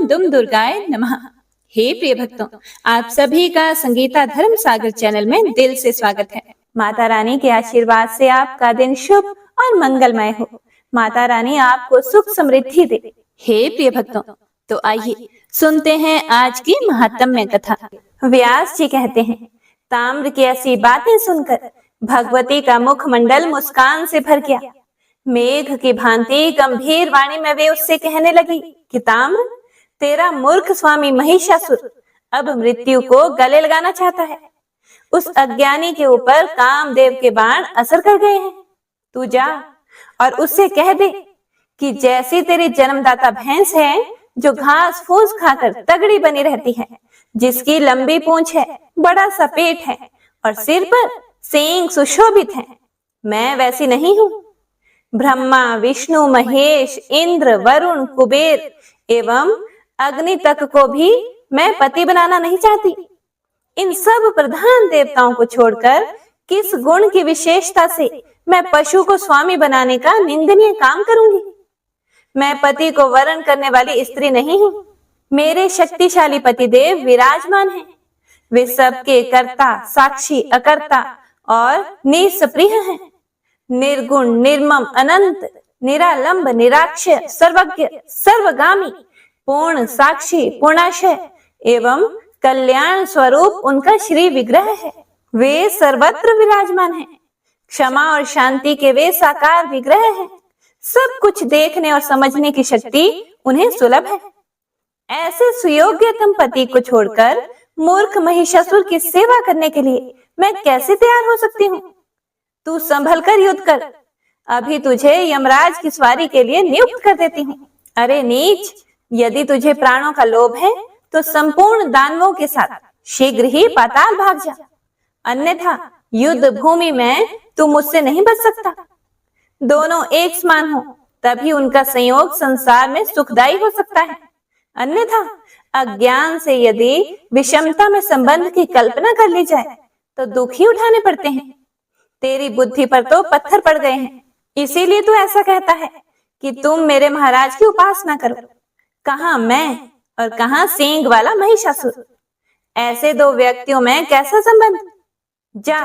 ओम दुम दुर्गाय नमः। हे प्रिय भक्तों, आप सभी का संगीता धर्म सागर चैनल में दिल से स्वागत है। माता रानी के आशीर्वाद से आपका दिन शुभ और मंगलमय हो। माता रानी आपको सुख समृद्धि दे। हे प्रिय भक्तों, तो आइए सुनते हैं आज की महात्म्य कथा। व्यास जी कहते हैं, ताम्र की ऐसी बातें सुनकर भगवती का मुखमंडल मुस्कान से भर गया। मेघ की भांति गंभीर वाणी में वे उससे कहने लगी कि ताम्र, तेरा मूर्ख स्वामी महिषासुर अब मृत्यु को गले लगाना चाहता है। उस अज्ञानी के ऊपर कामदेव के बाण असर कर गए हैं। तू जा और उससे कह दे कि जैसी तेरी जन्मदाता भैंस है, जो घास फूस खाकर तगड़ी बनी रहती है, जिसकी लंबी पूंछ है, बड़ा सा पेट है और सिर पर सींग सुशोभित है, मैं वैसी नहीं हूं। ब्रह्मा, विष्णु, महेश, इंद्र, वरुण, कुबेर एवं अग्नि तक को भी मैं पति बनाना नहीं चाहती। इन सब प्रधान देवताओं को छोड़कर किस गुण की विशेषता से मैं पशु को स्वामी बनाने का निंदनीय काम करूंगी। मैं पति को वरण करने वाली स्त्री नहीं हूं। मेरे शक्तिशाली पतिदेव विराजमान हैं। वे सबके कर्ता, साक्षी, अकर्ता और निष्प्रिय हैं। निर्गुण, निर्मम, अनंत, निरालंब, निराक्षय, सर्वज्ञ, सर्वगामी, पूर्ण, साक्षी, पूर्णाशय एवं कल्याण स्वरूप उनका श्री विग्रह है। वे सर्वत्र विराजमान हैं। क्षमा और शांति के वे साकार विग्रह हैं। सब कुछ देखने और समझने की शक्ति उन्हें सुलभ है। ऐसे सुयोग्यतम पति को छोड़कर मूर्ख महिषासुर की सेवा करने के लिए मैं कैसे तैयार हो सकती हूँ। तू संभल कर युद्ध कर। अभी तुझे यमराज की सवारी के लिए नियुक्त कर देती हूँ। अरे नीच, यदि तुझे प्राणों का लोभ है तो संपूर्ण दानवों के साथ शीघ्र ही पाताल भाग जा, अन्यथा युद्ध भूमि में तू मुझसे नहीं बच सकता। दोनों एक समान हो, तभी उनका संयोग संसार में सुखदायी हो सकता है, अन्यथा अज्ञान से यदि विषमता में संबंध की कल्पना कर ली जाए तो दुख ही उठाने पड़ते हैं। तेरी बुद्धि पर तो पत्थर पड़ गए हैं, इसीलिए तू ऐसा कहता है कि तुम मेरे महाराज की उपासना करो। कहां मैं और कहां सींग वाला महिषासुर। ऐसे दो व्यक्तियों में कैसा संबंध। जा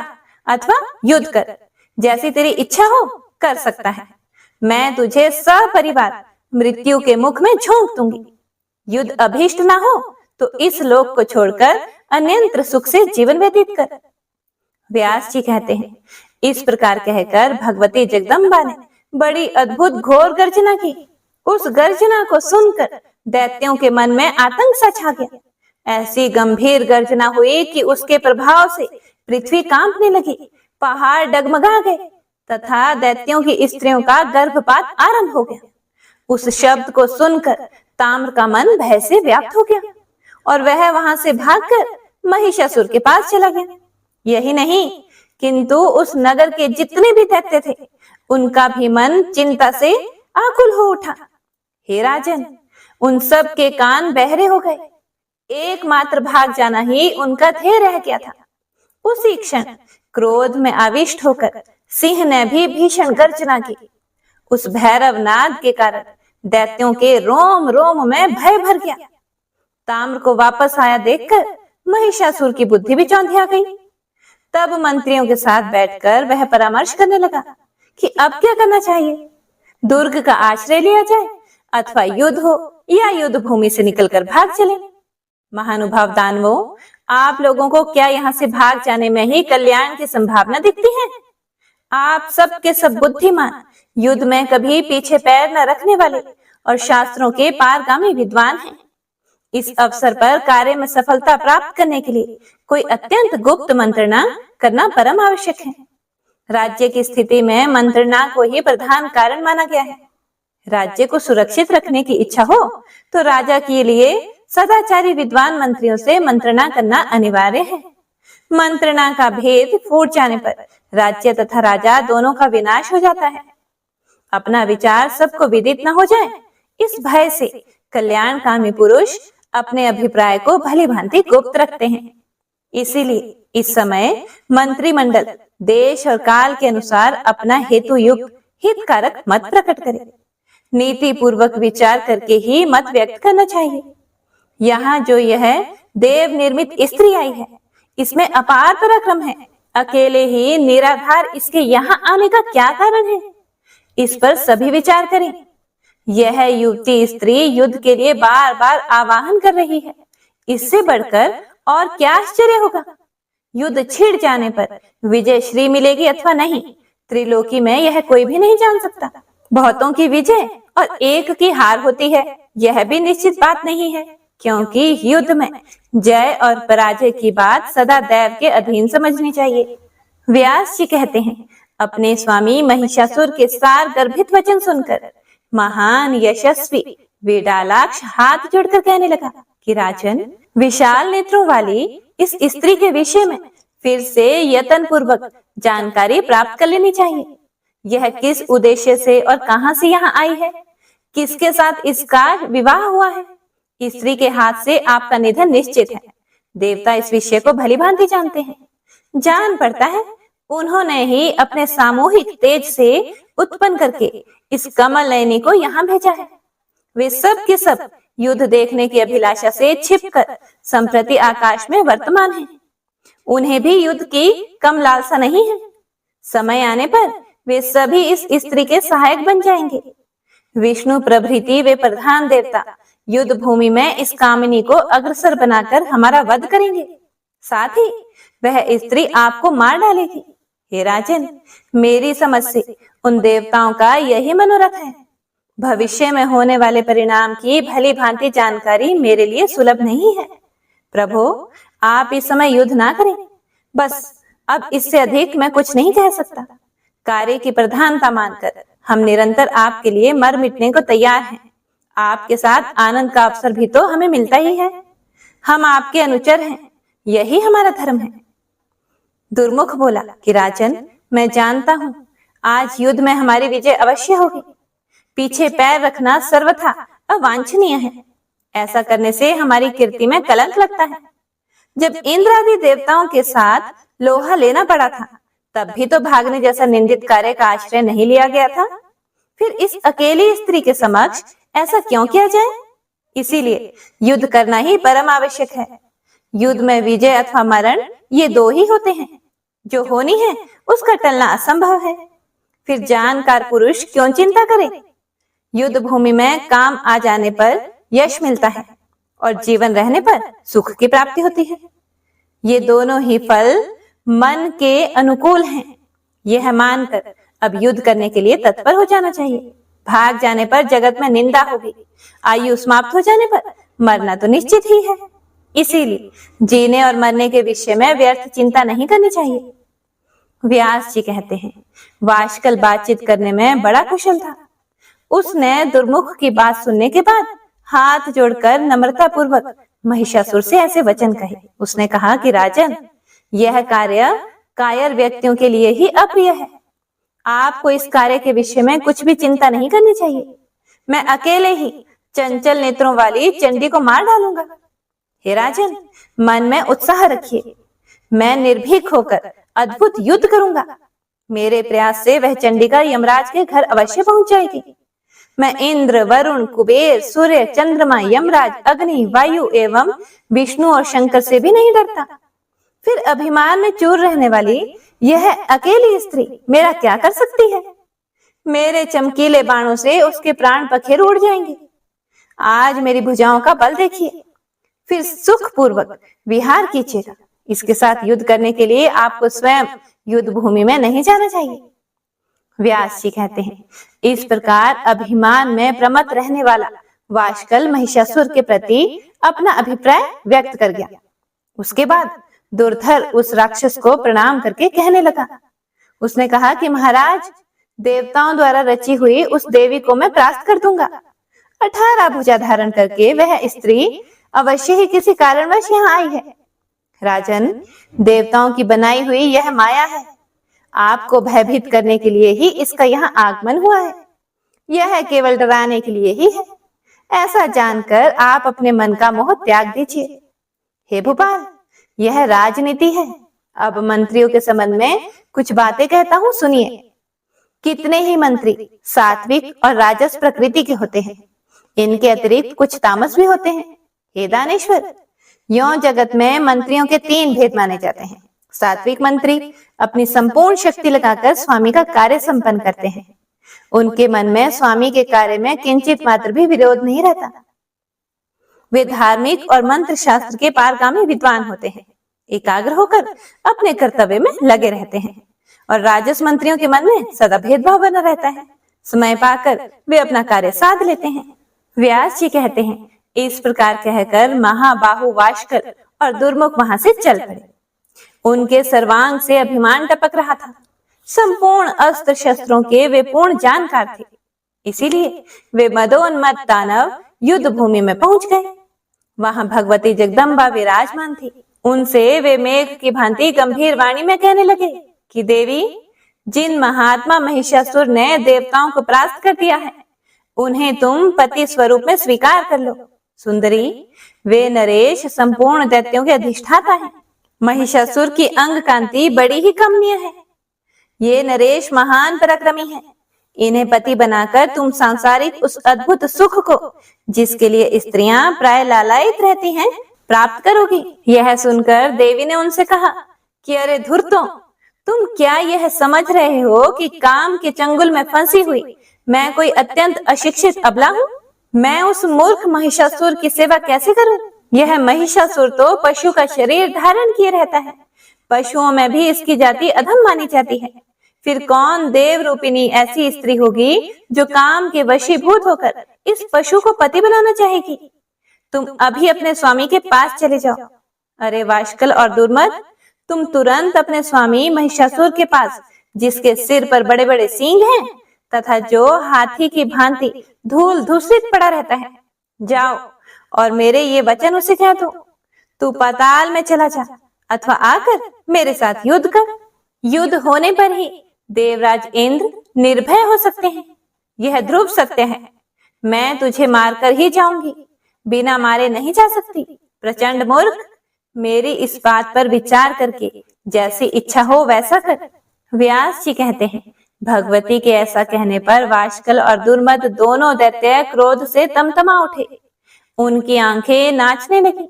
अथवा युद्ध कर, जैसी तेरी इच्छा हो कर सकता है। मैं तुझे सपरिवार मृत्यु के मुख में झोंक दूंगी। युद्ध अभीष्ट ना हो तो इस लोक को छोड़कर अन्यंत्र सुख से जीवन व्यतीत कर। व्यास जी कहते हैं, इस प्रकार कहकर भगवती जगदम्बा ने बड़ी अद्भुत घोर गर्जना की। उस गर्जना को सुनकर दैत्यों के मन में आतंक सा छा गया। ऐसी गंभीर गर्जना हुई कि उसके प्रभाव से पृथ्वी कांपने लगी, पहाड़ डगमगा गए तथा दैत्यों की स्त्रियों का गर्भपात आरंभ हो गया। उस शब्द को सुनकर ताम्र का मन भय से व्याप्त हो गया और वह वहां से भागकर महिषासुर के पास चला गया। यही नहीं, किंतु उस नगर के जितने भी दैत्य थे, उनका भी मन चिंता से आकुल हो उठा। हे राजन, उन सब के कान बहरे हो गए। एकमात्र भाग जाना ही उनका ध्येय रह गया था। उसी क्षण क्रोध में आविष्ट होकर सिंह ने भी भीषण गर्जना की। उस भैरव नाद के कारण दैत्यों के रोम रोम में भय भर गया। ताम्र को वापस आया देखकर महिषासुर की बुद्धि भी चौंधिया गई। तब मंत्रियों के साथ बैठकर वह परामर्श करने लगा कि अब क्या करना चाहिए। दुर्ग का आश्रय लिया जाए अथवा युद्ध हो या युद्ध भूमि से निकलकर भाग चले। महानुभाव दानवों, आप लोगों को क्या यहाँ से भाग जाने में ही कल्याण की संभावना दिखती है। आप सब के सब बुद्धिमान, युद्ध में कभी पीछे पैर न रखने वाले और शास्त्रों के पारगामी विद्वान हैं। इस अवसर पर कार्य में सफलता प्राप्त करने के लिए कोई अत्यंत गुप्त मंत्रणा करना परम आवश्यक है। राज्य की स्थिति में मंत्रणा को ही प्रधान कारण माना गया है। राज्य को सुरक्षित रखने की इच्छा हो तो राजा के लिए सदाचारी विद्वान मंत्रियों से मंत्रणा करना अनिवार्य है। मंत्रणा का भेद फूट जाने पर राज्य तथा राजा दोनों का विनाश हो जाता है। अपना विचार सबको विदित न हो जाए, इस भय से कल्याणकामी पुरुष अपने अभिप्राय को भली भांति गुप्त रखते हैं। इसीलिए इस समय मंत्रिमंडल देश और काल के अनुसार अपना हेतु युक्त हितकारक मत प्रकट करे। नीति पूर्वक विचार करके ही मत व्यक्त करना चाहिए। यहाँ जो यह देव निर्मित स्त्री आई है, इसमें अपार पराक्रम है। अकेले ही निराधार इसके यहाँ आने का क्या कारण है? इस पर सभी विचार करें। यह युवती स्त्री युद्ध के लिए बार बार आवाहन कर रही है। इससे बढ़कर और क्या आश्चर्य होगा? युद्ध छिड़ जाने पर विजय श्री मिलेगी अथवा नहीं, त्रिलोकी में यह कोई भी नहीं जान सकता। बहुतों की विजय और एक की हार होती है, यह भी निश्चित बात नहीं है, क्योंकि युद्ध में जय और पराजय की बात सदा दैव के अधीन समझनी चाहिए। व्यास जी कहते हैं, अपने स्वामी महिषासुर के सार गर्भित वचन सुनकर महान यशस्वी वेदालाक्ष हाथ जोड़कर कहने लगा कि राजन, विशाल नेत्रों वाली इस स्त्री के विषय में फिर से यत्न पूर्वक जानकारी प्राप्त कर लेनी चाहिए। यह किस उद्देश्य से और कहां से यहाँ आई है? किसके साथ इसका विवाह हुआ है? स्त्री के हाथ से आपका निधन निश्चित है। देवता इस विषय को भली भांति जानते हैं। जान पड़ता है उन्होंने ही अपने सामूहिक तेज से उत्पन्न करके इस कमल नयनी को यहाँ भेजा है। वे सब के सब युद्ध देखने की अभिलाषा से छिपकर संप्रति आकाश में वर्तमान हैं। उन्हें भी युद्ध की कम लालसा नहीं है। समय आने पर वे सभी इस स्त्री के सहायक बन जाएंगे। विष्णु प्रभृति वे प्रधान देवता युद्ध भूमि में इस कामिनी को अग्रसर बनाकर हमारा वध करेंगे। साथ ही वह स्त्री आपको मार डालेगी। हे राजन, मेरी समझ से उन देवताओं का यही मनोरथ है। भविष्य में होने वाले परिणाम की भली भांति जानकारी मेरे लिए सुलभ नहीं है। प्रभु, आप इस समय युद्ध ना करें। बस अब इससे अधिक मैं कुछ नहीं कह सकता। कार्य की प्रधानता मानकर हम निरंतर आपके लिए मर मिटने को तैयार हैं। आपके साथ आनंद का अवसर भी तो हमें मिलता ही है। हम आपके अनुचर हैं, यही हमारा धर्म है। दुर्मुख बोला कि राजन, मैं जानता हूँ आज युद्ध में हमारी विजय अवश्य होगी। पीछे पैर रखना सर्वथा अवांछनीय है। ऐसा करने से हमारी कीर्ति में कलंक लगता है। जब इंद्र आदि देवताओं के साथ लोहा लेना पड़ा था, तब भी तो भागने जैसा निंदित कार्य का आश्रय नहीं लिया गया था। फिर इस अकेली स्त्री के समक्ष ऐसा क्यों किया जाए? इसीलिए युद्ध करना ही परम आवश्यक है। युद्ध में विजय अथवा मरण ये दो ही होते हैं। जो होनी है उसका टलना असंभव है। फिर जानकार पुरुष क्यों चिंता करे? युद्ध भूमि में काम आ जाने पर यश मिलता है और जीवन रहने पर सुख की प्राप्ति होती है। ये दोनों ही फल मन के अनुकूल हैं। यह मानकर अब युद्ध करने के लिए तत्पर हो जाना चाहिए। भाग जाने पर जगत में निंदा होगी। आयु समाप्त हो जाने पर मरना तो निश्चित ही है। इसीलिए जीने और मरने के विषय में व्यर्थ चिंता नहीं करनी चाहिए। व्यास जी कहते हैं, वाशकल बातचीत करने में बड़ा कुशल था। उसने दुर्मुख की बात सुनने के बाद हाथ जोड़कर नम्रता पूर्वक महिषासुर से ऐसे वचन कहे। उसने कहा कि राजन, यह कार्य कायर व्यक्तियों के लिए ही अप्रिय है। आपको इस कार्य के विषय में कुछ भी चिंता नहीं करनी चाहिए। मैं अकेले ही चंचल नेत्रों वाली चंडी को मार डालूंगा। हे राजन, मन में उत्साह रखिए। मैं निर्भीक होकर अद्भुत युद्ध करूंगा। मेरे प्रयास से वह चंडिका यमराज के घर अवश्य पहुंच जाएगी। मैं इंद्र, वरुण, कुबेर, सूर्य, चंद्रमा, यमराज, अग्नि, वायु एवं विष्णु और शंकर से भी नहीं डरता। फिर अभिमान में चूर रहने वाली यह अकेली स्त्री मेरा क्या कर सकती है? मेरे चमकीले बाणों से उसके प्राण पखेरु उड़ जाएंगे। आज मेरी भुजाओं का बल देखिए। फिर सुख पूर्वक विहार कीजिएगा। इसके साथ युद्ध करने के लिए आपको स्वयं युद्ध भूमि में नहीं जाना चाहिए। व्यास जी कहते हैं, इस प्रकार अभिमान में प्रमत्त रहने वाला वाशकल महिषासुर के प्रति अपना अभिप्राय व्यक्त कर गया। उसके बाद दुर्धर उस राक्षस को प्रणाम करके कहने लगा। उसने कहा कि महाराज, देवताओं द्वारा रची हुई उस देवी को मैं परास्त कर दूंगा। 18 भुजा धारण करके वह स्त्री अवश्य ही किसी कारणवश यहाँ आई है। राजन, देवताओं की बनाई हुई यह माया है। आपको भयभीत करने के लिए ही इसका यहाँ आगमन हुआ है। यह केवल डराने के लिए ही है। ऐसा जानकर आप अपने मन का मोह त्याग दीजिए। हे भूपाल, यह राजनीति है। अब मंत्रियों के संबंध में कुछ बातें कहता हूँ, सुनिए। कितने ही मंत्री सात्विक और राजस प्रकृति के होते हैं। इनके अतिरिक्त कुछ तामस भी होते हैं। हे दानेश्वर, यौन जगत में मंत्रियों के 3 भेद माने जाते हैं। सात्विक मंत्री अपनी संपूर्ण शक्ति लगाकर स्वामी का कार्य संपन्न करते हैं। उनके मन में स्वामी के कार्य में किंचित मात्र भी विरोध नहीं रहता। वे धार्मिक और मंत्र शास्त्र के पारगामी विद्वान होते हैं, एकाग्र होकर अपने कर्तव्य में लगे रहते हैं। और राजस मंत्रियों के मन में सदा भेदभाव बना रहता है। समय पाकर वे अपना कार्य साध लेते हैं। व्यास जी कहते हैं, इस प्रकार कहकर महाबाहु वाशकर और दुर्मुख वहां से चल पड़े। उनके सर्वांग से अभिमान टपक रहा था। संपूर्ण अस्त्र शस्त्रों के वे पूर्ण जानकार थे, इसीलिए वे मदोन्मत्त दानव युद्ध भूमि में पहुंच गए। वहां भगवती जगदम्बा विराजमान थी। उनसे वे मेघ की भांति गंभीर वाणी में कहने लगे कि देवी, जिन महात्मा महिषासुर ने देवताओं को परास्त कर दिया है, उन्हें तुम पति स्वरूप में स्वीकार कर लो। सुंदरी, वे नरेश संपूर्ण दैत्यों के अधिष्ठाता हैं। महिषासुर की अंग कांति बड़ी ही कमनीय है। ये नरेश महान पराक्रमी हैं। इन्हें पति बनाकर तुम सांसारिक उस अद्भुत सुख को, जिसके लिए स्त्रियां प्राय लालायित रहती हैं, प्राप्त करोगी। यह सुनकर देवी ने उनसे कहा कि अरे धूर्तों, तुम क्या यह समझ रहे हो कि काम के चंगुल में फंसी हुई मैं कोई अत्यंत अशिक्षित अबला हूँ? मैं उस मूर्ख महिषासुर की सेवा कैसे करूं? यह महिषासुर तो पशु का शरीर धारण किए रहता है। पशुओं में भी इसकी जाति अधम मानी जाती है। फिर कौन देव रूपिणी ऐसी स्त्री होगी जो काम के वशीभूत होकर इस पशु को पति बनाना चाहेगी? तुम अभी अपने स्वामी के पास चले जाओ। अरे वाशकल और दुर्मद, तुम तुरंत अपने स्वामी महिषासुर के पास, जिसके सिर पर बड़े बड़े सींग हैं तथा जो हाथी की भांति धूल धूसरित पड़ा रहता है, जाओ और मेरे ये वचन उसे कह दो, तू पाताल में चला जा अथवा आकर मेरे साथ युद्ध कर। युद्ध होने पर ही देवराज इंद्र निर्भय हो सकते हैं। यह ध्रुव सत्य है। मैं तुझे मारकर ही जाऊंगी, बिना मारे नहीं जा सकती। प्रचंड मूर्ख, मेरी इस बात पर विचार करके जैसी इच्छा हो वैसा कर। व्यास जी कहते हैं, भगवती के ऐसा कहने पर वाशकल और दुर्मद दोनों दैत्य क्रोध से तमतमा उठे। उनकी आंखें नाचने लगी।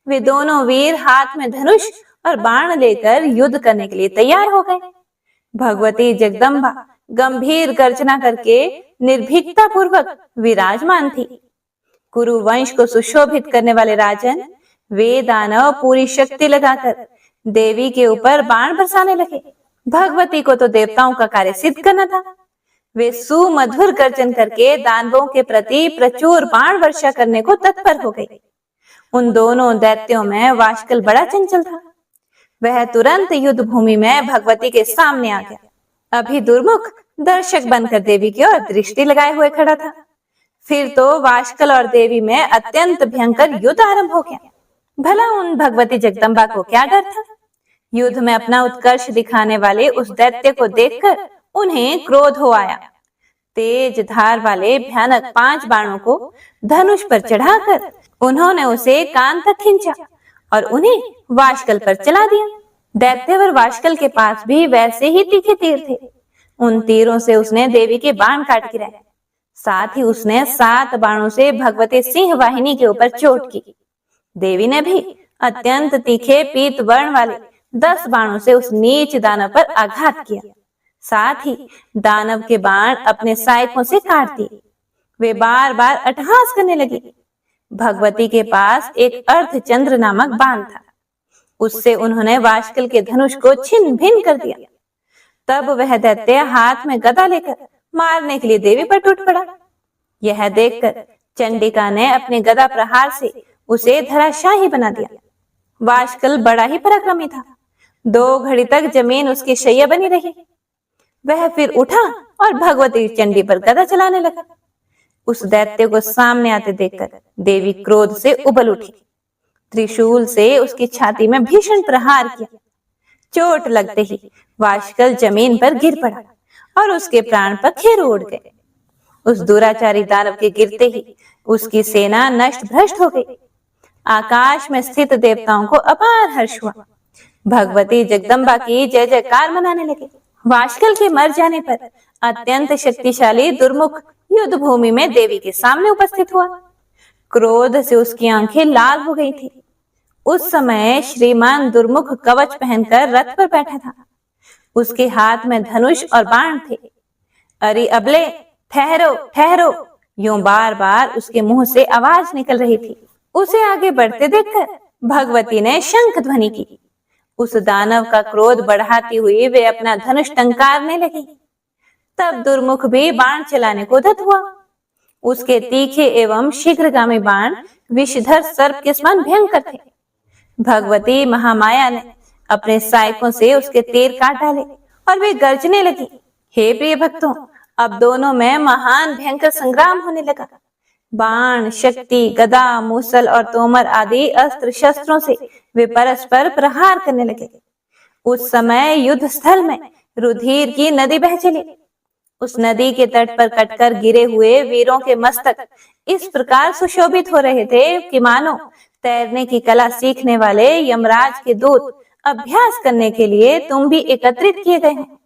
वे दोनों वीर हाथ में धनुष और बाण लेकर युद्ध करने के लिए तैयार हो गए। भगवती जगदम्बा गंभीर गर्जना करके निर्भीकता पूर्वक विराजमान थी। कुरु वंश को सुशोभित करने वाले राजन, वे दानव पूरी शक्ति लगाकर देवी के ऊपर बाण बरसाने लगे। भगवती को तो देवताओं का कार्य सिद्ध करना था। वे सुमधुर गर्जन करके दानवों के प्रति प्रचुर बाण वर्षा करने को तत्पर हो गई। उन दोनों दैत्यों में वाशकल बड़ा चंचल था। वह तुरंत युद्ध भूमि में भगवती के सामने आ गया। अभी दुर्मुख दर्शक बनकर देवी की ओर दृष्टि लगाए हुए खड़ा था। फिर तो वाशकल और देवी में अत्यंत भयंकर युद्ध आरंभ हो गया। भला उन भगवती जगदम्बा को क्या डर था? युद्ध में अपना उत्कर्ष दिखाने वाले उस दैत्य को देखकर उन्हें क्रोध हो आया। तेज धार वाले भयानक 5 बाणों को धनुष पर चढ़ाकर उन्होंने उसे कान तक खींचा और उन्हें वाशकल पर चला दिया। दैत्यवर वाशकल के पास भी वैसे ही तीखे तीर थे। उन तीरों से उसने देवी के बाण काट गिराए। साथ ही उसने 7 बाणों से भगवती सिंह वाहिनी के ऊपर चोट की। देवी ने भी अत्यंत तीखे पीत वर्ण वाले 10 बाणों से उस नीच दानव पर आघात किया। साथ ही दानव के बाण अपने सहायकों से काट दिए। वे बार बार अट्टहास करने लगे। भगवती के पास एक अर्धचंद्र नामक बाण था। उससे उन्होंने वाशकल के धनुष को छिन्न भिन्न कर दिया। तब वह दैत्य हाथ में गदा लेकर मारने के लिए देवी पर टूट पड़ा। यह देखकर चंडिका ने अपने गदा प्रहार से उसे धराशाही बना दिया। वाशकल बड़ा ही पराक्रमी था। 2 घड़ी तक जमीन उसकी शैया बनी रही। वह फिर उठा और भगवती चंडी पर गदा चलाने लगा। उस दैत्य को सामने आते देखकर देवी क्रोध से उबल उठी। त्रिशूल से उसकी छाती में भीषण प्रहार किया। चोट लगते ही वाशकल जमीन पर गिर पड़ा और उसके प्राण पखेरु उड़ गए। उस दुराचारी दानव के गिरते ही उसकी सेना नष्ट भ्रष्ट हो गई। आकाश में स्थित देवताओं को अपार हर्ष हुआ। भगवती जगदम्बा की जय जयकार मनाने लगे। वाशकल के मर जाने पर अत्यंत शक्तिशाली दुर्मुख युद्ध भूमि में देवी के सामने उपस्थित हुआ। क्रोध से उसकी आंखें लाल हो गई थी। उस समय श्रीमान दुर्मुख कवच पहनकर रथ पर बैठा था। उसके हाथ में धनुष और बाण थे। अरे अबले, ठहरो ठहरो, यूं बार बार उसके मुंह से आवाज निकल रही थी। उसे आगे बढ़ते देखकर भगवती ने शंख ध्वनि की। उस दानव का क्रोध बढ़ाती हुई वे अपना धनुष टंकारने लगी। तब दुर्मुख भी बाण चलाने को उद्यत हुआ। उसके तीखे एवं शीघ्रगामी बाण विषधर सर्प के समान भयंकर थे। भगवती महामाया ने अपने सहायकों से उसके तीर काट डाले और वे गर्जने लगी। हे प्रिय भक्तों, अब दोनों में महान भयंकर संग्राम होने लगा। बाण, शक्ति, गदा, मूसल और तोमर आदि अस्त्र शस्त्रों से वे परस्पर प्रहार करने लगे। उस समय युद्ध स्थल में रुधिर की नदी बह चली। उस नदी के तट पर कटकर गिरे हुए वीरों के मस्तक इस प्रकार सुशोभित हो रहे थे कि मानो तैरने की कला सीखने वाले यमराज के दूत अभ्यास करने के लिए तुम भी एकत्रित किए गए हैं।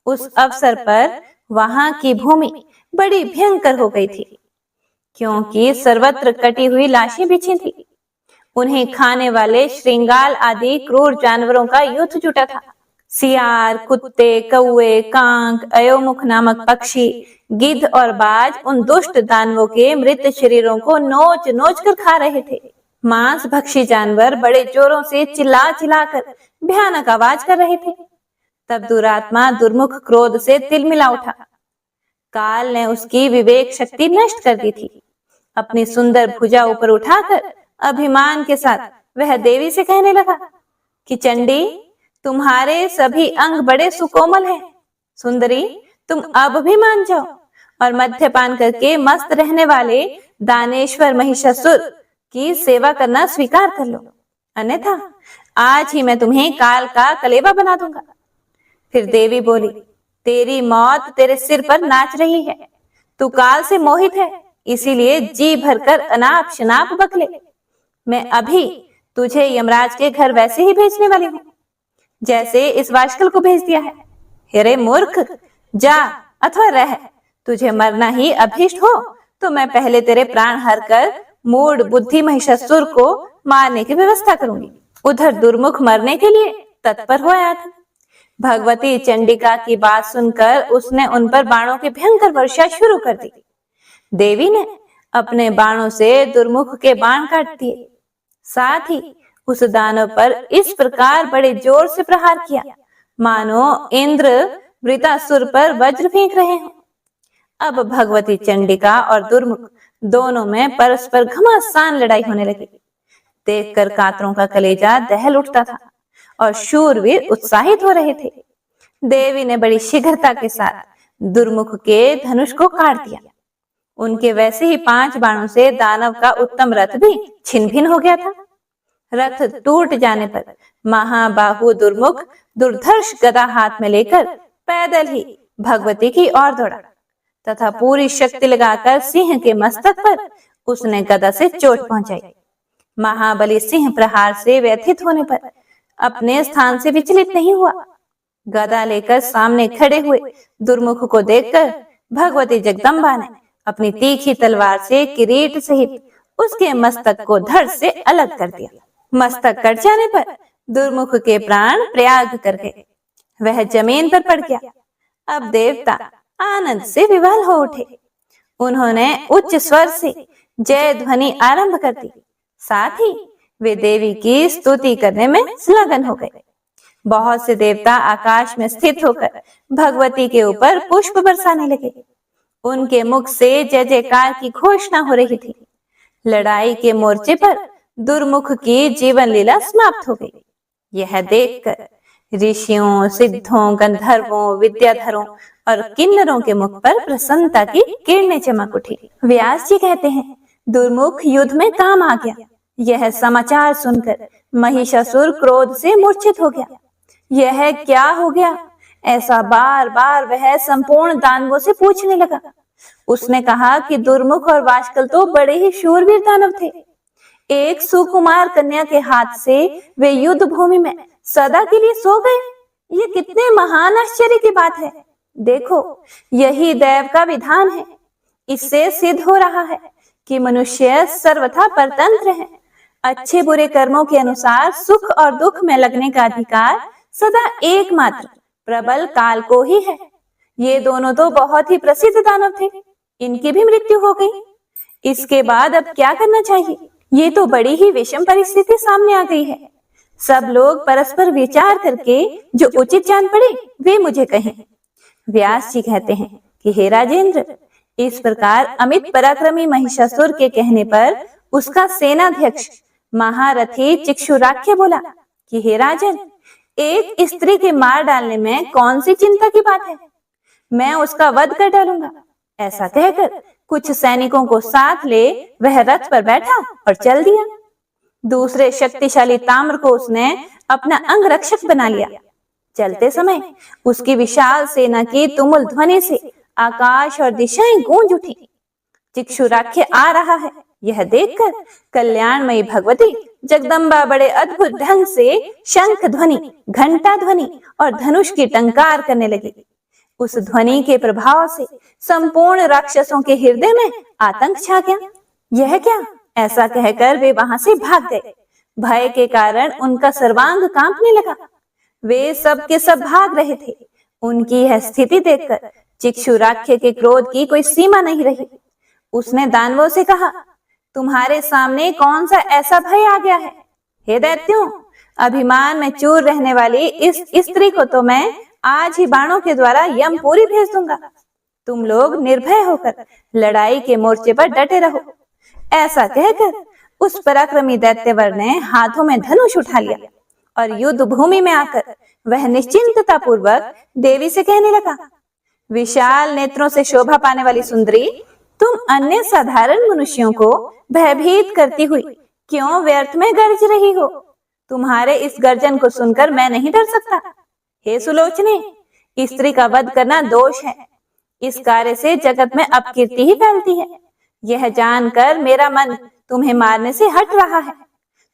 उस अवसर पर वहां की भूमि बड़ी भयंकर हो गई थी, क्योंकि सर्वत्र कटी हुई लाशें बिछी थी। उन्हें खाने वाले श्रृंगाल आदि क्रूर जानवरों का युद्ध जुटा था। सियार, कुत्ते, कौवे, कांक, अयोमुख नामक पक्षी, गिद्ध और बाज उन दुष्ट दानवों के मृत शरीरों को नोच नोच कर खा रहे थे। मांस भक्षी जानवर बड़े जोरों से चिल्ला चिल्लाकर भयानक आवाज कर रहे थे। तब दुरात्मा दुर्मुख क्रोध से तिलमिला उठा। काल ने उसकी विवेक शक्ति नष्ट कर दी थी। अपनी सुंदर भुजा ऊपर उठाकर अभिमान के साथ वह देवी से कहने लगा कि चंडी, तुम्हारे सभी अंग बड़े सुकोमल हैं। सुंदरी, तुम अब भी मान जाओ और मद्यपान करके मस्त रहने वाले दानेश्वर महिषासुर की सेवा करना स्वीकार कर लो, अन्यथा आज ही मैं तुम्हें काल का कलेवा बना दूंगा। फिर देवी बोली, तेरी मौत तेरे सिर पर नाच रही है। तू काल से मोहित है, इसीलिए जी भरकर अनाप शनाप बकले। मैं अभी तुझे यमराज के घर वैसे ही भेजने वाली हूँ जैसे इस वाशकल को भेज दिया है। हेरे मूर्ख, जा अथवा रह। तुझे मरना ही अभीष्ट हो तो मैं पहले तेरे प्राण हर कर मूढ़ बुद्धि महिषासुर को मारने की व्यवस्था करूंगी। उधर दुर्मुख मरने के लिए तत्पर हो आया था। भगवती चंडिका की बात सुनकर उसने उन पर बाणों की भयंकर वर्षा शुरू कर दी। देवी ने अपने बाणों से दुर्मुख के बाण काट दिए। साथ ही उस दानव पर इस प्रकार बड़े जोर से प्रहार किया मानो इंद्र वृतासुर पर वज्र फेंक रहे हों। अब भगवती चंडिका और दुर्मुख दोनों में परस्पर घमासान लड़ाई होने लगी। देखकर कातरों का कलेजा दहल उठता था और शूरवीर उत्साहित हो रहे थे। देवी ने बड़ी शीघ्रता के साथ दुर्मुख के धनुष को काट दिया। उनके वैसे ही 5 बाणों से दानव का उत्तम रथ भी छिन्न भिन्न हो गया था। रथ टूट जाने पर महाबाहु दुर्मुख दुर्धर्ष गदा हाथ में लेकर पैदल ही भगवती की ओर दौड़ा तथा पूरी शक्ति लगाकर सिंह के मस्तक पर उसने गदा से चोट पहुंचाई। महाबली सिंह प्रहार से व्यथित होने पर अपने स्थान से विचलित नहीं हुआ। गदा लेकर सामने खड़े हुए दुर्मुख को देखकर भगवती जगदम्बा ने अपनी तीखी तलवार से किरीट सहित उसके मस्तक को धड़ से अलग कर दिया। मस्तक कट जाने पर दुर्मुख के प्राण प्रयाग कर गए। वह जमीन पर पड़ गया। अब देवता आनंद से विवल हो उठे। उन्होंने उच्च स्वर से जय ध्वनि आरंभ कर दी। साथ ही वे देवी की स्तुति करने में संलग्न हो गए। बहुत से देवता आकाश में स्थित होकर भगवती के ऊपर पुष्प बरसाने लगे। उनके मुख से जय जयकार की घोषणा हो रही थी। लड़ाई के मोर्चे पर दुर्मुख की जीवन लीला समाप्त हो गई। यह देखकर ऋषियों, सिद्धों, गंधर्वों, विद्याधरों और किन्नरों के मुख पर प्रसन्नता की किरणें चमक उठी। व्यास जी कहते हैं, दुर्मुख युद्ध में काम आ गया। यह समाचार सुनकर महिषासुर क्रोध से मूर्छित हो गया। यह क्या हो गया, ऐसा बार बार वह संपूर्ण दानवों से पूछने लगा। उसने कहा कि दुर्मुख और वाशकल तो बड़े ही शूरवीर दानव थे। एक सुकुमार कन्या के हाथ से वे युद्ध भूमि में सदा के लिए सो गए। ये कितने महान आश्चर्य की बात है। देखो, यही दैव का विधान है। इससे सिद्ध हो रहा है कि मनुष्य सर्वथा परतंत्र है। अच्छे बुरे कर्मों के अनुसार सुख और दुख में लगने का अधिकार सदा एकमात्र प्रबल काल को ही है। ये दोनों तो बहुत ही प्रसिद्ध दानव थे, इनकी भी मृत्यु हो गई। इसके बाद अब क्या करना चाहिए? ये तो बड़ी ही विषम परिस्थिति सामने आ गई है। सब लोग परस्पर विचार करके जो उचित जान पड़े वे मुझे कहें। व्यास जी कहते हैं कि हे राजेंद्र, इस प्रकार अमित पराक्रमी महिषासुर के कहने पर उसका सेनाध्यक्ष महारथी चिक्षुराख्य बोला कि हे राजन, एक स्त्री के मार डालने में कौन सी चिंता की बात है, मैं उसका वध कर डालूंगा। ऐसा कहकर कुछ सैनिकों को साथ ले वह रथ पर बैठा और चल दिया। दूसरे शक्तिशाली ताम्र को उसने अपना अंग रक्षक बना लिया। चलते समय उसकी विशाल सेना की तुमुल ध्वनि से आकाश और दिशाएं गूंज उठी। चिक्षुराख्य आ रहा है, यह देखकर कल्याणमयी भगवती जगदम्बा बड़े अद्भुत ढंग से शंख ध्वनि, घंटा ध्वनि और धनुष की टंकार करने लगी। उस ध्वनि के प्रभाव से संपूर्ण राक्षसों के हृदय में आतंक छा गया। यह क्या? ऐसा कहकर वे वहां से भाग गए। भय के कारण उनका सर्वांग कांपने लगा। वे सब के सब भाग रहे थे। उनकी यह स्थिति देखकर चिक्षुराख्य के क्रोध की कोई सीमा नहीं रही। उसने दानवों से कहा, तुम्हारे सामने कौन सा ऐसा भय आ गया है? हे दैत्यों, अभिमान में चूर रहने वाली इस स्त्री को तो मैं आज ही बाणों के द्वारा यमपुरी भेज दूंगा। तुम लोग निर्भय होकर लड़ाई के मोर्चे पर डटे रहो। ऐसा कहकर उस पराक्रमी दैत्यवर ने हाथों में धनुष उठा लिया और युद्ध भूमि में आकर वह निश्चिंतता पूर्वक देवी से कहने लगा, विशाल नेत्रों से शोभा पाने वाली सुंदरी, तुम अन्य साधारण मनुष्यों को भयभीत करती हुई क्यों व्यर्थ में गरज रही हो? तुम्हारे इस गर्जन को सुनकर मैं नहीं डर सकता। हे सुलोचने, स्त्री का वध करना दोष है। इस कार्य से जगत में अपकीर्ति ही फैलती है। यह जानकर मेरा मन तुम्हें मारने से हट रहा है।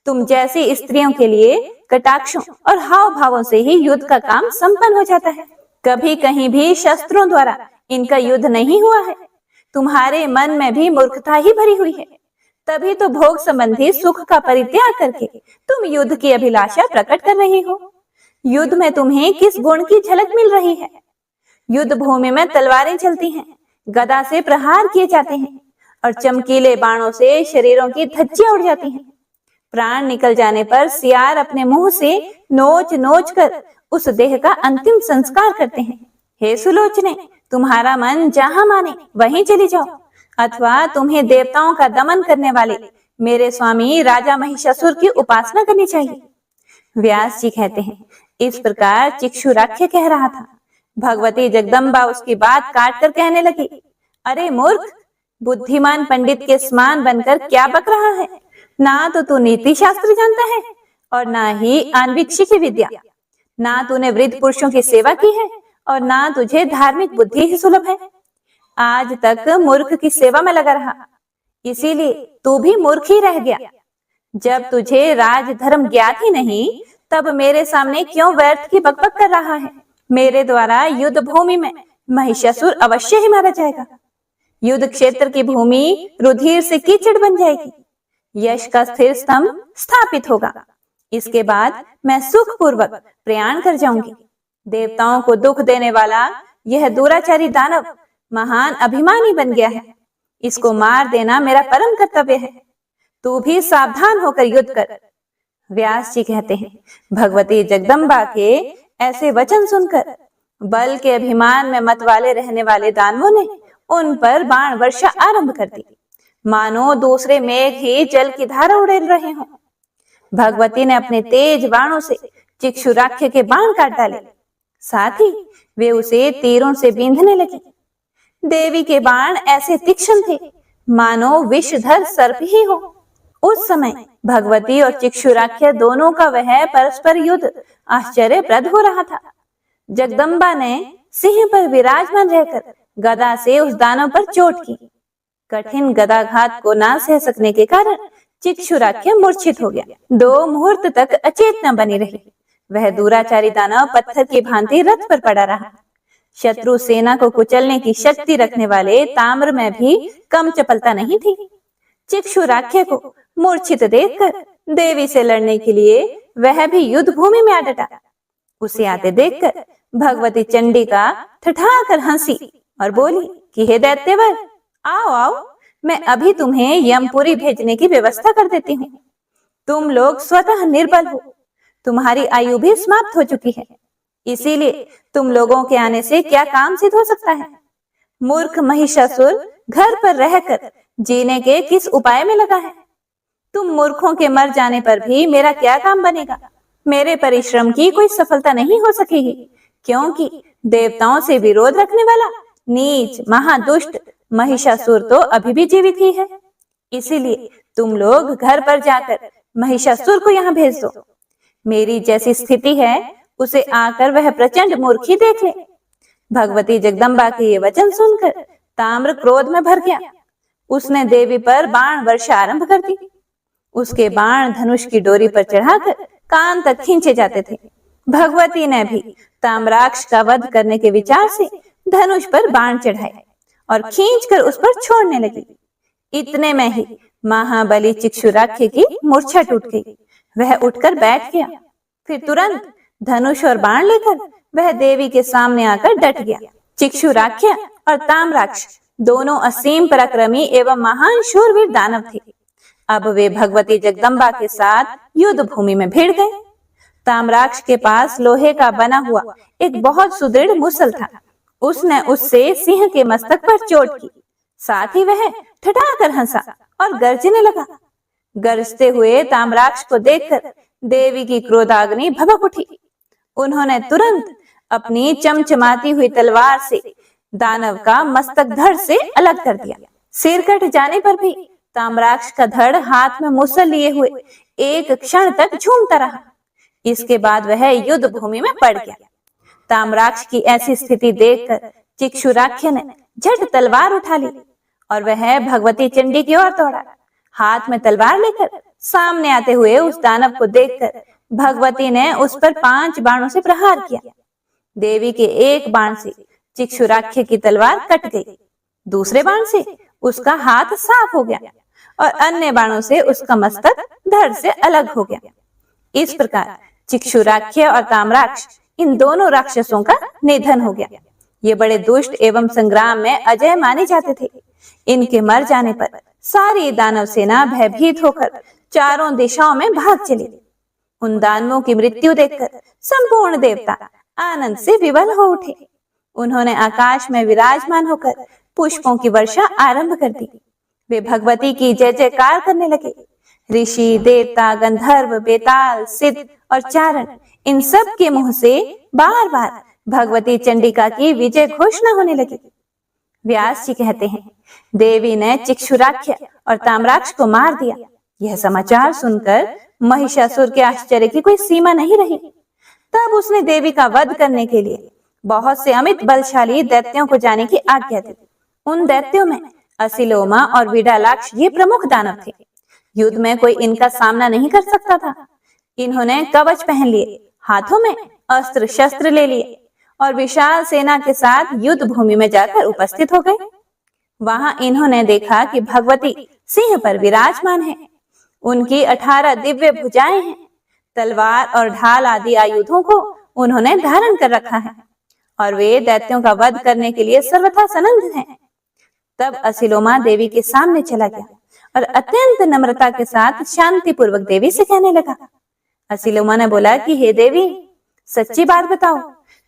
तुम जैसी स्त्रियों के लिए कटाक्षों और हाव भावों से ही युद्ध का काम संपन्न हो जाता है। कभी कहीं भी शस्त्रों द्वारा इनका युद्ध नहीं हुआ है। तुम्हारे मन में भी मूर्खता ही भरी हुई है। तभी तो भोग संबंधी सुख का परित्याग करके तुम युद्ध की अभिलाषा प्रकट कर रही हो। युद्ध में तुम्हें किस गुण की झलक मिल रही है? युद्ध भूमि में तलवारें चलती हैं, गदा से प्रहार किए जाते हैं और चमकीले बाणों से शरीरों की धज्जियां उड़ जाती हैं। प्राण निकल जाने पर सियार अपने मुंह से नोच नोच कर उस देह का अंतिम संस्कार करते हैं। हे सुलोचने, तुम्हारा मन जहां माने वहीं चली जाओ, अथवा तुम्हें देवताओं का दमन करने वाले मेरे स्वामी राजा महिषासुर की उपासना करनी चाहिए। व्यास जी कहते हैं, इस प्रकार चिक्षुराख्य कह रहा था। भगवती जगदम्बा उसकी बात काट कर कहने लगी, अरे मूर्ख, बुद्धिमान पंडित के समान बनकर क्या बक रहा है? ना तो तू नीति शास्त्र जानता है और ना ही आन्वीक्षिक विद्या। ना तूने वृद्ध पुरुषों की सेवा की है और ना तुझे धार्मिक बुद्धि ही सुलभ है। आज तक मूर्ख की सेवा में लगा रहा, इसीलिए तू भी मूर्ख ही रह गया। जब तुझे राज धर्म ज्ञात ही नहीं, तब मेरे सामने क्यों व्यर्थ की बकबक कर रहा है? मेरे द्वारा युद्ध भूमि में महिषासुर अवश्य ही मारा जाएगा। युद्ध क्षेत्र की भूमि रुधिर से कीचड़ बन जाएगी। यश का स्थिर स्तंभ स्थापित होगा। इसके बाद मैं सुख पूर्वक प्रयाण कर जाऊंगी। देवताओं को दुख देने वाला यह दुराचारी दानव महान अभिमानी बन गया है। इसको मार देना मेरा परम कर्तव्य है। तू भी सावधान होकर युद्ध कर। व्यास जी कहते हैं, भगवती जगदम्बा के ऐसे वचन सुनकर बल के अभिमान में मतवाले रहने वाले दानवों ने उन पर बाण वर्षा आरंभ कर दी, मानो दूसरे मेघ ही जल की धारा उड़ेल रहे हों। भगवती ने अपने तेज बाणों से चिक्षुराख्य के बाण काट डाले, साथ ही वे उसे तीरों से बींधने लगी। देवी के बाण ऐसे तीक्ष्ण थे मानो विषधर सर्प ही हो। उस समय भगवती और चिक्षुराख्य दोनों का वह परस्पर युद्ध आश्चर्यप्रद हो रहा था। जगदम्बा ने सिंह पर विराजमान रहकर गदा से उस दानव पर चोट की। कठिन गदाघात को ना सह सकने के कारण चिक्षुराख्य मूर्छित हो गया। 2 मुहूर्त तक अचेत न बनी रही। वह दुराचारी दानव पत्थर की भांति रथ पर पड़ा रहा। शत्रु सेना को कुचलने की शक्ति रखने वाले ताम्र में भी कम चपलता नहीं थी। चिक्षुराख्य को मूर्छित देखकर देवी से लड़ने के लिए वह भी युद्ध भूमि में आ डटा। उसे आते देखकर भगवती चंडिका ठठाकर हंसी और बोली कि हे दैत्यवर, आओ आओ, मैं अभी तुम्हें यमपुरी भेजने की व्यवस्था कर देती हूँ। तुम लोग स्वतः निर्बल हो, तुम्हारी आयु भी समाप्त हो चुकी है, इसीलिए तुम लोगों के आने से क्या काम सिद्ध हो सकता है। मूर्ख महिषासुर घर पर रहकर जीने के किस उपाय में लगा है। तुम मूर्खों के मर जाने पर भी मेरा क्या काम बनेगा। मेरे परिश्रम की कोई सफलता नहीं हो सकेगी, क्योंकि देवताओं से विरोध रखने वाला नीच महादुष्ट महिषासुर तो अभी भी जीवित ही है। इसीलिए तुम लोग घर पर जाकर महिषासुर को यहाँ भेज दो। मेरी जैसी स्थिति है उसे आकर वह प्रचंड मूर्खी देख ले। भगवती जगदम्बा के ये वचन सुनकर ताम्र क्रोध में भर गया। उसने देवी पर बाण वर्षा आरंभ कर दी। उसके बाण धनुष की डोरी पर चढ़ाकर कान तक खींचे जाते थे। भगवती ने भी ताम्राक्ष का वध करने के विचार से धनुष पर बाण चढ़ाए और खींचकर उस पर छोड़ने लगी। इतने में ही महाबली चिक्षुराख्य की मूर्छा टूट गई। वह उठकर बैठ गया। फिर तुरंत धनुष और बाण लेकर वह देवी के सामने आकर डट गया। चिक्षुराख्य और ताम्राक्ष दोनों असीम पराक्रमी एवं महान शूरवीर दानव थे। अब वे भगवती जगदम्बा के साथ युद्ध भूमि में भिड़ गए। ताम्राक्ष के पास लोहे का बना हुआ एक बहुत सुदृढ़ मुसल था। उसने उससे सिंह के मस्तक पर चोट की। साथ ही वह ठठाकर हंसा और गरजने लगा। गरजते हुए ताम्राक्ष को देखकर देवी की क्रोधाग्नि भभक उठी। उन्होंने तुरंत अपनी चमचमाती हुई तलवार से दानव का मस्तक धड़ से अलग कर दिया। सिर कट जाने पर भी ताम्राक्ष का धड़ हाथ में मुसल लिए हुए एक क्षण तक झूमता रहा। इसके बाद वह युद्ध भूमि में पड़ गया। ताम्राक्ष की ऐसी स्थिति देखकर चिक्षुराख्य ने झट तलवार उठा ली और वह भगवती चंडी की ओर दौड़ा। हाथ में तलवार लेकर सामने आते हुए उस दानव को देखकर भगवती ने उस पर 5 बाणों से प्रहार किया। देवी के एक बाण से चिक्षुराख्य की तलवार कट गई। दूसरे बाण से उसका हाथ साफ हो गया और अन्य बाणों से उसका मस्तक धड़ से अलग हो गया। इस प्रकार चिक्षुराख्य और ताम्राक्ष इन दोनों राक्षसों का निधन हो गया। ये बड़े दुष्ट एवं संग्राम में अजय माने जाते थे। इनके मर जाने पर सारी दानव सेना भयभीत होकर चारों दिशाओं में भाग चली। उन दानवों की मृत्यु देखकर संपूर्ण देवता आनंद से विवल हो उठे। उन्होंने आकाश में विराजमान होकर पुष्पों की वर्षा आरंभ कर दी। वे भगवती की जय जयकार करने लगे। ऋषि, देवता, गंधर्व, बेताल, सिद्ध और चारण इन सब के मुंह से बार बार भगवती चंडिका की विजय घोषणा होने लगी। व्यास जी कहते हैं, देवी ने चिक्षुराख्य और ताम्राक्ष को मार दिया। यह समाचार सुनकर महिषासुर के आश्चर्य की कोई सीमा नहीं रही। तब उसने देवी का वध करने के लिए बहुत से अमित बलशाली दैत्यों को जाने की आज्ञा दी। उन दैत्यों में असिलोमा और विडालाक्ष ये प्रमुख दानव थे। युद्ध में कोई इनका सामना नहीं कर सकता था। इन्होंने कवच पहन लिए, हाथों में अस्त्र शस्त्र ले लिए और विशाल सेना के साथ युद्ध भूमि में जाकर उपस्थित हो गए। वहां इन्होंने देखा कि भगवती सिंह पर विराजमान है। उनकी 18 दिव्य भुजाएं हैं। तलवार और ढाल आदि आयुधों को उन्होंने धारण कर रखा है और वे दैत्यों का वध करने के लिए सर्वथा सनन्ध हैं। तब असिलोमा देवी के सामने चला गया और अत्यंत नम्रता के साथ शांति पूर्वक देवी से कहने लगा। असिलोमा ने बोला कि हे देवी, सच्ची बात बताओ,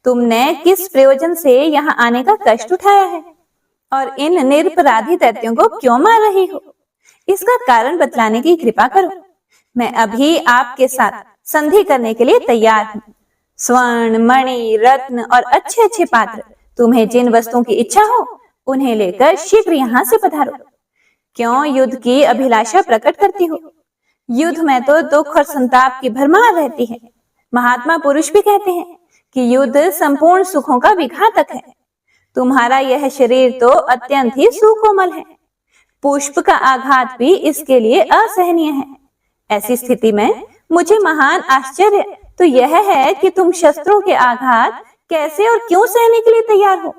तुमने किस प्रयोजन से यहाँ आने का कष्ट उठाया है और इन निरपराधी दैत्यों को क्यों मार रही हो? इसका कारण बतलाने की कृपा करो। मैं अभी आपके साथ संधि करने के लिए तैयार हूँ। स्वर्ण, मणि, रत्न और अच्छे अच्छे पात्र, तुम्हें जिन वस्तुओं की इच्छा हो उन्हें लेकर शीघ्र यहाँ से पधारो। क्यों युद्ध की अभिलाषा प्रकट करती हो? युद्ध में तो दुख और संताप की भरमार रहती है। महात्मा पुरुष भी कहते हैं कि युद्ध संपूर्ण सुखों का विघातक है। तुम्हारा यह शरीर तो अत्यंत ही सुकोमल है। पुष्प का आघात भी इसके लिए असहनीय है। ऐसी स्थिति में मुझे महान आश्चर्य तो यह है कि तुम शस्त्रों के आघात कैसे और क्यों सहने के लिए तैयार हो।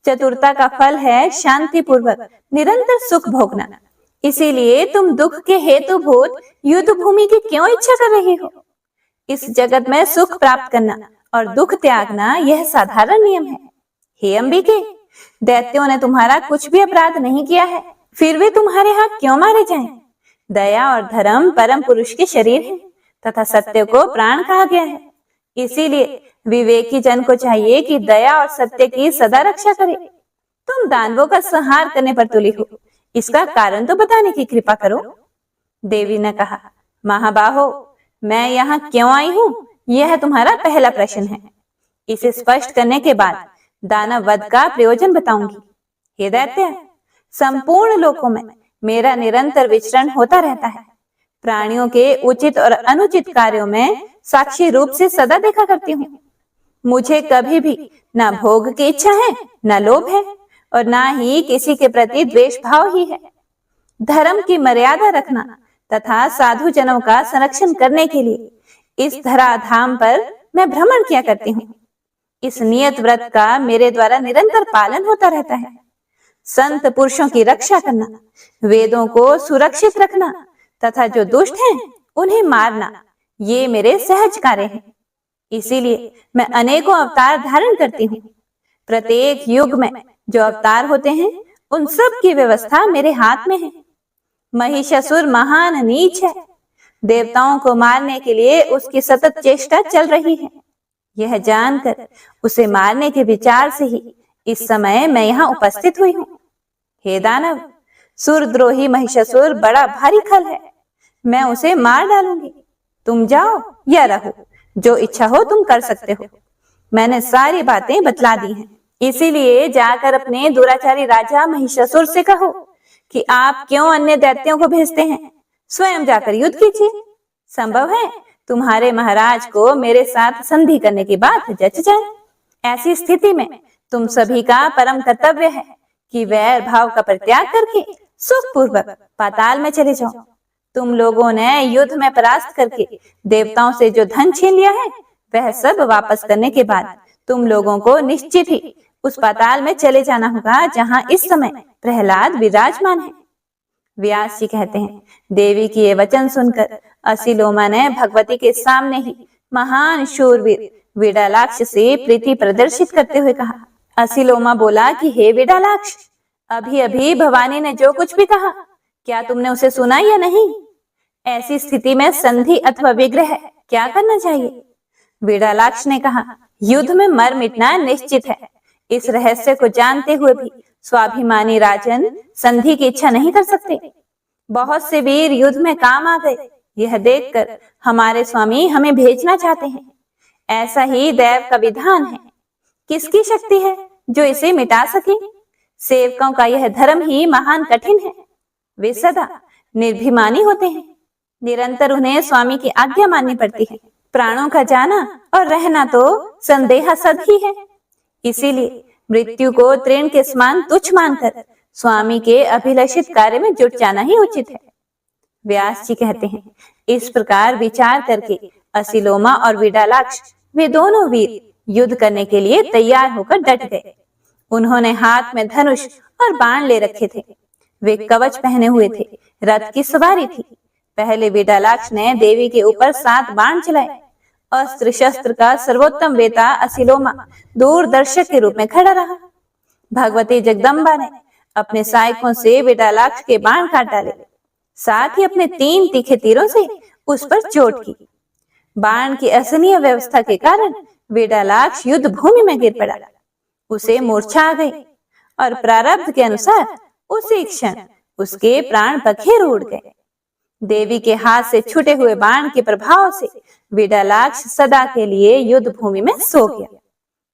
चतुरता का फल है शांति पूर्वक निरंतर सुख भोगना। इसीलिए तुम दुख के हेतुभूत युद्ध भूमि की क्यों इच्छा कर रही हो? इस जगत में सुख प्राप्त करना और दुख त्यागना यह साधारण नियम है। हे अंबिके, दैत्यों ने तुम्हारा कुछ भी अपराध नहीं किया है, फिर वे तुम्हारे हाथ क्यों मारे जाएं? दया और धर्म परम पुरुष के शरीर है तथा सत्य को प्राण कहा गया है। इसीलिए विवेकी जन को चाहिए कि दया और सत्य की सदा रक्षा करे। तुम दानवों का संहार करने पर तुली हो, इसका कारण तो बताने की कृपा करो। देवी ने कहा, महाबाहो, मैं यहाँ क्यों आई हूँ, यह तुम्हारा पहला प्रश्न है। इसे स्पष्ट करने के बाद दानव वध का प्रयोजन बताऊंगी। हे दैत्य, संपूर्ण लोकों में मेरा निरंतर विचरण होता रहता है। प्राणियों के उचित और अनुचित कार्यों में साक्षी रूप से सदा देखा करती हूँ। मुझे कभी भी न भोग की इच्छा है, न लोभ है, और ना ही किसी के प्रति द्वेष भाव ही है। धर्म की मर्यादा रखना तथा साधु जनों का संरक्षण करने के लिए इस धराधाम पर मैं भ्रमण किया करती हूँ। इस नियत व्रत का मेरे द्वारा निरंतर पालन होता रहता है। संत पुरुषों की रक्षा करना, वेदों को सुरक्षित रखना तथा जो दुष्ट हैं उन्हें मारना, ये मेरे सहज कार्य हैं। इसीलिए मैं अनेकों अवतार धारण करती हूँ। प्रत्येक युग में जो अवतार होते हैं उन सब की व्यवस्था मेरे हाथ में है। महिषासुर महान नीच है। देवताओं को मारने के लिए उसकी सतत चेष्टा चल रही है। यह जानकर उसे मारने के विचार से ही इस समय मैं यहाँ उपस्थित हुई हूँ। हे दानव, सुरद्रोही महिषासुर बड़ा भारी खल है, मैं उसे मार डालूंगी। तुम जाओ या रहो, जो इच्छा हो तुम कर सकते हो। मैंने सारी बातें बतला दी हैं। इसीलिए जाकर अपने दुराचारी राजा महिषासुर से कहो कि आप क्यों अन्य दैत्यों को भेजते हैं, स्वयं जाकर युद्ध कीजिए। संभव है तुम्हारे महाराज को मेरे साथ संधि करने की बात जच जाए। ऐसी स्थिति में तुम सभी का परम कर्तव्य है कि वैर भाव का परित्याग करके सुखपूर्वक पाताल में चले जाओ। तुम लोगों ने युद्ध में परास्त करके देवताओं से जो धन छीन लिया है, वह सब वापस करने के बाद तुम लोगों को निश्चित ही उस पाताल में चले जाना होगा जहां इस समय प्रहलाद विराजमान है। व्यास जी कहते हैं, देवी की ये वचन सुनकर असिलोमा ने भगवती के सामने ही महान शूरवीर विडालाक्ष से प्रीति प्रदर्शित करते हुए कहा। असिलोमा बोला कि हे विडालाक्ष, अभी अभी भवानी ने जो कुछ भी कहा, क्या तुमने उसे सुना या नहीं? ऐसी स्थिति में संधि अथवा विग्रह क्या करना चाहिए? विडालाक्ष ने कहा, युद्ध में मर मिटना निश्चित है। इस रहस्य को जानते हुए भी स्वाभिमानी राजन संधि की इच्छा नहीं कर सकते। बहुत से वीर युद्ध में काम आ गए, यह देखकर हमारे स्वामी हमें भेजना चाहते हैं। ऐसा ही दैव का विधान है। किसकी शक्ति है जो इसे मिटा सके? सेवकों का यह धर्म ही महान कठिन है। वे सदा निर्भिमानी होते हैं, निरंतर उन्हें स्वामी की आज्ञा माननी पड़ती है। प्राणों का जाना और रहना तो संदेहास्पद ही है। इसीलिए मृत्यु को तृण के समान तुच्छ मानकर स्वामी के अभिलषित कार्य में जुट जाना ही उचित है। व्यास जी कहते हैं, इस प्रकार विचार करके असिलोमा और विडालाक्ष वे दोनों वीर युद्ध करने के लिए तैयार होकर डट गए। उन्होंने हाथ में धनुष और बाण ले रखे थे। वे कवच पहने हुए थे, रथ की सवारी थी। पहले विडालाक्ष ने देवी के ऊपर 7 बाण चलाए। अस्त्र शस्त्र का सर्वोत्तम वेता असिलोमा दूरदर्शक के रूप में खड़ा रहा। भगवती जगदम्बा ने अपने सहायकों से विडालाक्ष के बाण काट डाले, साथ ही अपने 3 तीखे तीरों से उस पर चोट की। बाण की असहनीय व्यवस्था के कारण विडालाक्ष युद्ध भूमि में गिर पड़ा। उसे मूर्छा आ गई और प्रारब्ध के अनुसार उसी क्षण उसके प्राण पखेर उड़ गए। देवी के हाथ से छूटे हुए बाण के प्रभाव से विडालाक्ष सदा के लिए युद्ध भूमि में सो गया।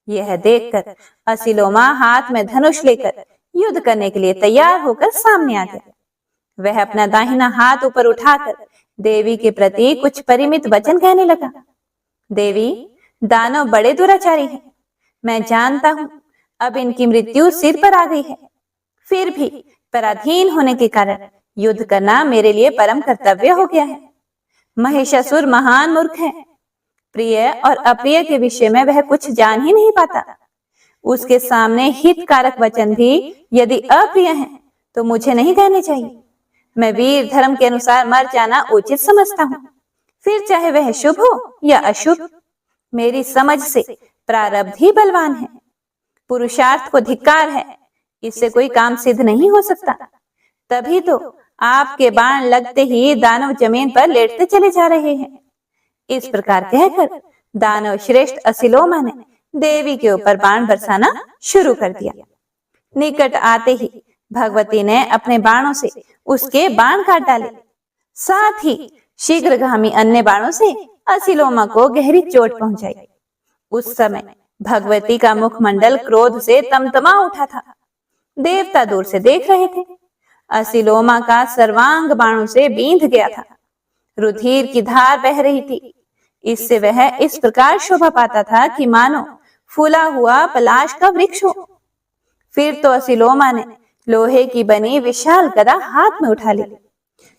यह देखकर असिलोमा हाथ में धनुष लेकर युद्ध करने के लिए तैयार होकर सामने आ गया। वह अपना दाहिना हाथ ऊपर उठाकर देवी के प्रति कुछ परिमित वचन कहने लगा। देवी, दानव बड़े दुराचारी हैं। मैं जानता हूँ अब इनकी मृत्यु सिर पर आ गई है, फिर भी पराधीन होने के कारण युद्ध करना मेरे लिए परम कर्तव्य हो गया है। महिषासुर महान मूर्ख है। प्रिय और अप्रिय के विषय में वह कुछ जान ही नहीं पाता। उसके सामने हितकारक वचन भी यदि अप्रिय हैं तो मुझे नहीं कहने चाहिए। मैं वीर धर्म के अनुसार मर जाना उचित समझता हूँ, फिर चाहे वह शुभ हो या अशुभ। मेरी समझ से प्रारब्ध ही बलवान है, पुरुषार्थ को धिक्कार है, इससे कोई काम सिद्ध नहीं हो सकता। तभी तो आपके बाण लगते ही दानव जमीन पर लेटते चले जा रहे हैं। इस प्रकार कहकर दानव श्रेष्ठ असिलोमा ने देवी के ऊपर बाण बरसाना शुरू कर दिया। निकट आते ही भगवती ने अपने बाणों से उसके बाण काट डाले, साथ ही शीघ्रगामी अन्य बाणों से असिलोमा को गहरी चोट पहुंचाई। उस समय भगवती का मुखमंडल क्रोध से तमतमा उठा था। देवता दूर से देख रहे थे। असिलोमा का सर्वांग बाणों से बींध गया था। रुधिर की धार बह रही थी। इससे वह इस प्रकार शोभा पाता था कि मानो फूला हुआ पलाश का वृक्ष हो। फिर तो असिलोमा ने लोहे की बनी विशाल गदा हाथ में उठा ली।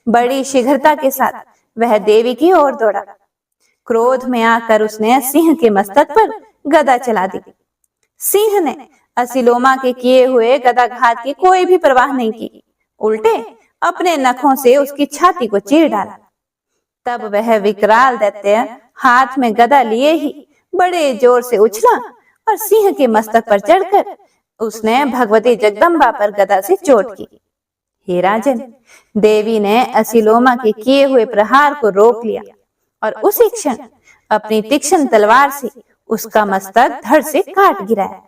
बड़ी शीघ्रता के साथ वह देवी की ओर दौड़ा। क्रोध में आकर उसने सिंह के मस्तक पर गदा चला दी। सिंह ने असिलोमा के किए हुए गदाघात की कोई भी परवाह नहीं की, उल्टे अपने नखों से उसकी छाती को चीर डाला। तब वह विकराल दैत्य हाथ में गदा लिए ही बड़े जोर से उछला और सिंह के मस्तक पर चढ़कर उसने भगवती जगदम्बा पर गदा से चोट की। हे राजन, देवी ने असिलोमा के किए हुए प्रहार को रोक लिया और उसी क्षण अपनी तीक्ष्ण तलवार से उसका मस्तक धड़ से काट गिराया।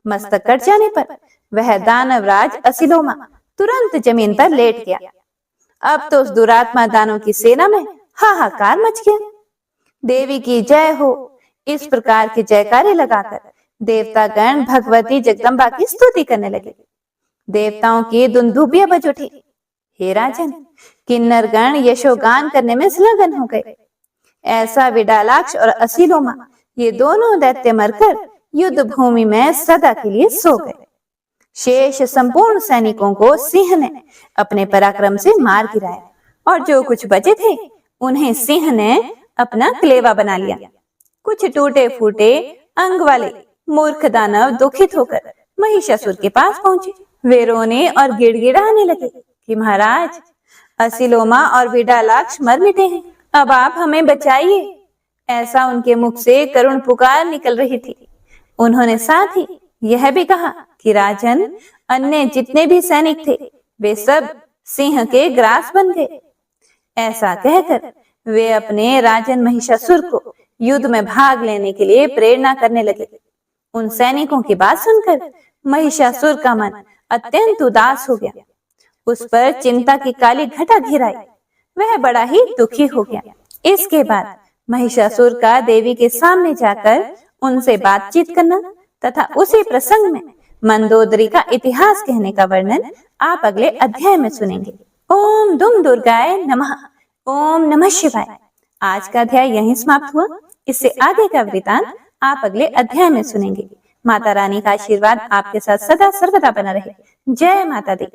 मस्तक कट जाने पर वह दानवराज असिलोमा तुरंत जमीन पर लेट गया। अब तो उस दुरात्मा दानव की सेना में हाहाकार मच गया। देवी की जय हो, इस प्रकार के जयकारे लगाकर देवतागण भगवती जगदम्बा की स्तुति करने लगे। देवताओं की दुंदुभियां बज उठी। हे राजन, किन्नरगण यशोगान करने में संलग्न हो गए। ऐसा विडालाक्ष और असिलोमा ये दोनों दैत्य मरकर युद्ध भूमि में सदा के लिए सो गए। शेष संपूर्ण सैनिकों को सिंह ने अपने पराक्रम से मार गिराया और जो कुछ बचे थे उन्हें सिंह ने अपना कलेवा बना लिया। कुछ टूटे फूटे अंग वाले मूर्ख दानव दुखित होकर महिषासुर के पास पहुंचे। वे रोने और गिड़गिड़ाने लगे कि महाराज, असिलोमा और विडालाक्ष मर मिटे हैं, अब आप हमें बचाइए। ऐसा उनके मुख से करुण पुकार निकल रही थी। उन्होंने साथ ही यह भी कहा कि राजन, अन्य जितने भी सैनिक थे वे सब सिंह के ग्रास बन गए। ऐसा कहकर वे अपने राजन महिषासुर को युद्ध में भाग लेने के लिए प्रेरणा करने लगे। उन सैनिकों की बात सुनकर महिषासुर का मन अत्यंत उदास हो गया। उस पर चिंता की काली घटा घिर आई। वह बड़ा ही दुखी हो गया। इसके बाद महिषासुर का देवी के सामने जाकर उनसे बातचीत करना तथा उसी प्रसंग में मंदोदरी का इतिहास कहने का वर्णन आप अगले अध्याय में सुनेंगे। ओम दुम दुर्गाय नमः। ओम नमः शिवाय। आज का अध्याय यहीं समाप्त हुआ। इससे आगे का वृतांत आप अगले अध्याय में सुनेंगे। माता रानी का आशीर्वाद आपके साथ सदा सर्वदा बना रहे। जय माता दी।